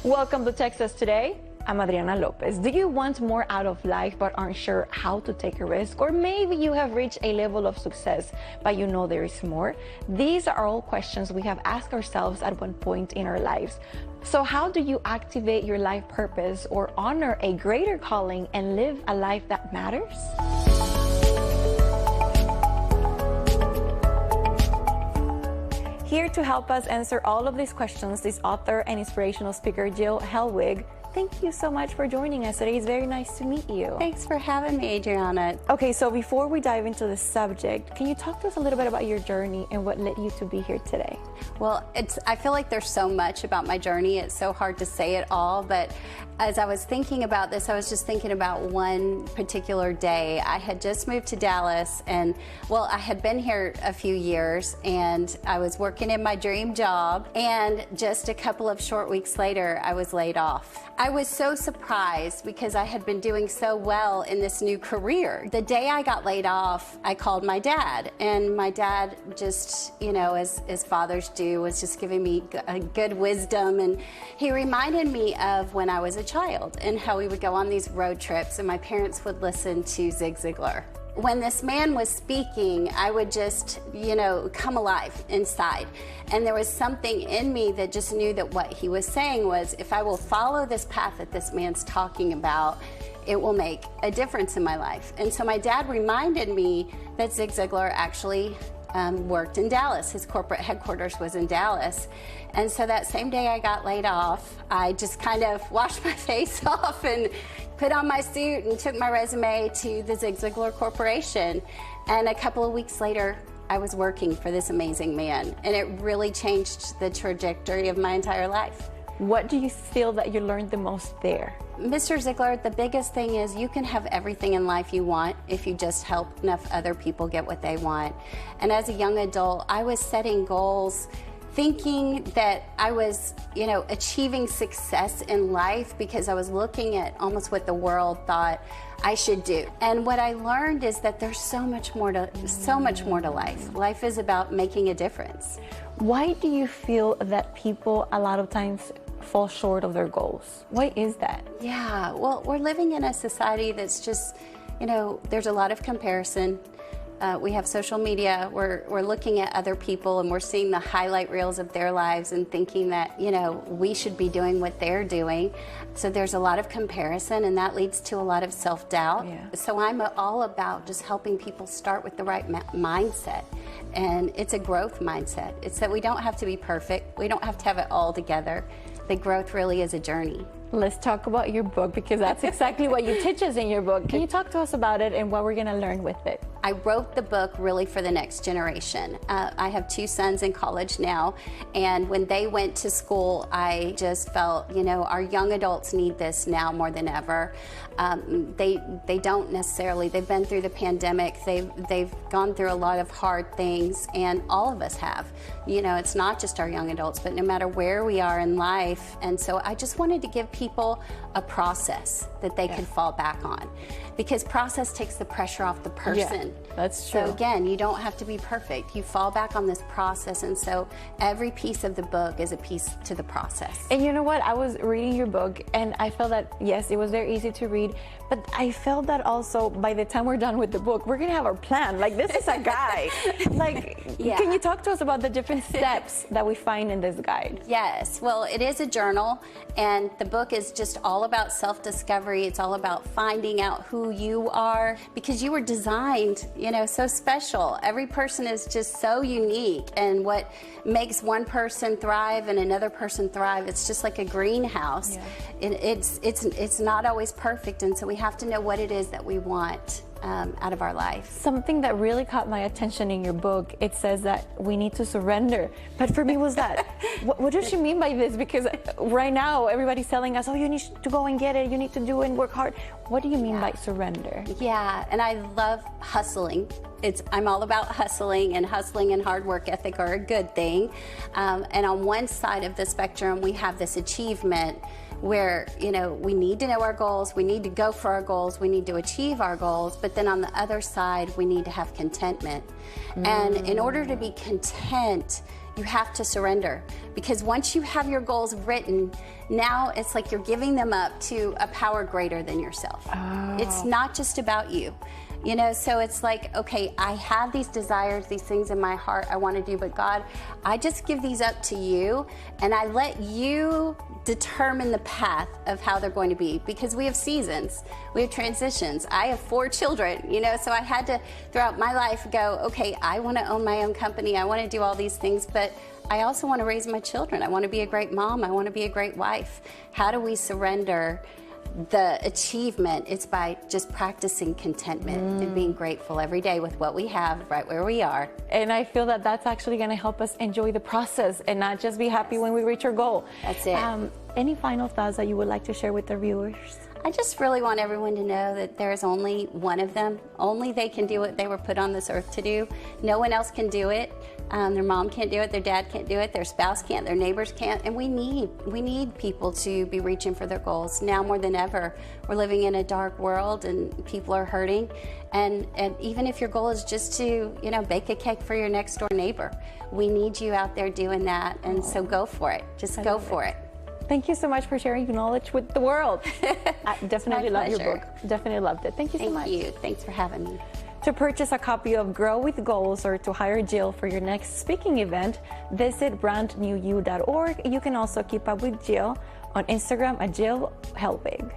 Welcome to Texas Today. I'm Adriana Lopez. Do you want more out of life but aren't sure how to take a risk? Or maybe you have reached a level of success but you know there is more? These are all questions we have asked ourselves at one point in our lives. So how do you activate your life purpose or honor a greater calling and live a life that matters? Here to help us answer all of these questions is author and inspirational speaker Jill Hellwig. Thank you so much for joining us today. It's very nice to meet you. Thanks for having me, Adriana. Okay, so before we dive into the subject, can you talk to us a little bit about your journey and what led you to be here today? Well, I feel like there's so much about my journey. It's so hard to say it all, but as I was thinking about this, I was just thinking about one particular day. I had just moved to Dallas and, well, I had been here a few years and I was working in my dream job, and just a couple of short weeks later, I was laid off. I was so surprised because I had been doing so well in this new career. The day I got laid off, I called my dad, and my dad just, you know, as fathers do, was just giving me a good wisdom, and he reminded me of when I was a child and how we would go on these road trips and my parents would listen to Zig Ziglar. When this man was speaking, I would just, you know, come alive inside. And there was something in me that just knew that what he was saying was, if I will follow this path that this man's talking about, it will make a difference in my life. And so my dad reminded me that Zig Ziglar actually worked in Dallas. His corporate headquarters was in Dallas. And so that same day I got laid off, I just kind of washed my face off and put on my suit and took my resume to the Zig Ziglar Corporation. And a couple of weeks later, I was working for this amazing man. And it really changed the trajectory of my entire life. What do you feel that you learned the most there? Mr. Ziglar, the biggest thing is you can have everything in life you want if you just help enough other people get what they want. And as a young adult, I was setting goals thinking that I was, you know, achieving success in life because I was looking at almost what the world thought I should do. And what I learned is that there's so much more to life. Life is about making a difference. Why do you feel that people a lot of times fall short of their goals? Why is that? Yeah, well, we're living in a society that's just, you know, there's a lot of comparison. We have social media, we're looking at other people and we're seeing the highlight reels of their lives and thinking that, you know, we should be doing what they're doing. So there's a lot of comparison and that leads to a lot of self-doubt. Yeah. So I'm all about just helping people start with the right mindset. And it's a growth mindset. It's that we don't have to be perfect. We don't have to have it all together. The growth really is a journey. Let's talk about your book because that's exactly what you teach us in your book. Can you talk to us about it and what we're going to learn with it? I wrote the book really for the next generation. I have two sons in college now, and when they went to school, I just felt, you know, our young adults need this now more than ever. They don't necessarily. They've been through the pandemic. They've gone through a lot of hard things, and all of us have. You know, it's not just our young adults, but no matter where we are in life. And so I just wanted to give people a process that they could fall back on, because process takes the pressure off the person. Yeah, that's true. So again, you don't have to be perfect. You fall back on this process, and so every piece of the book is a piece to the process. And you know what? I was reading your book and I felt that, yes, it was very easy to read, but I felt that also by the time we're done with the book, we're going to have our plan. Like, this is a guide. Like, can you talk to us about the different steps that we find in this guide? Yes. Well, it is a journal, and the book is just all about self-discovery. It's all about finding out who you are, because you were designed, you know, so special. Every person is just so unique, and what makes one person thrive and another person thrive, it's just like a greenhouse. Yeah. It's not always perfect, and so we have to know what it is that we want out of our life. Something that really caught my attention in your book, it says that we need to surrender. But for me, was that, what does she mean by this? Because right now, everybody's telling us, oh, you need to go and get it, you need to do it and work hard. What do you mean by surrender? Yeah, and I love hustling. I'm all about hustling, and hard work ethic are a good thing. And on one side of the spectrum, we have this achievement where, you know, we need to know our goals, we need to go for our goals, we need to achieve our goals, but then on the other side, we need to have contentment. And in order to be content, you have to surrender, because once you have your goals written, now it's like you're giving them up to a power greater than yourself. Oh. It's not just about you. You know, so it's like, okay, I have these desires, these things in my heart I want to do, but God, I just give these up to you, and I let you determine the path of how they're going to be, because we have seasons, we have transitions. I have 4 children, you know, so I had to, throughout my life, go, okay, I want to own my own company, I want to do all these things, but I also want to raise my children. I want to be a great mom, I want to be a great wife. How do we surrender the achievement? It's by just practicing contentment and being grateful every day with what we have right where we are. And I feel that that's actually going to help us enjoy the process and not just be happy when we reach our goal. That's it. Any final thoughts that you would like to share with our viewers? I just really want everyone to know that there is only one of them. Only they can do what they were put on this earth to do. No one else can do it. Their mom can't do it, their dad can't do it, their spouse can't, their neighbors can't, and we need people to be reaching for their goals. Now more than ever, we're living in a dark world and people are hurting, and even if your goal is just to, you know, bake a cake for your next door neighbor, we need you out there doing that, and so go for it. Just go for it. Thank you so much for sharing your knowledge with the world. I definitely love your book. Definitely loved it. Thank you so much. Thank you. Thanks for having me. To purchase a copy of Grow with Goals or to hire Jill for your next speaking event, visit brandnewyou.org. You can also keep up with Jill on Instagram at Jill Hellwig.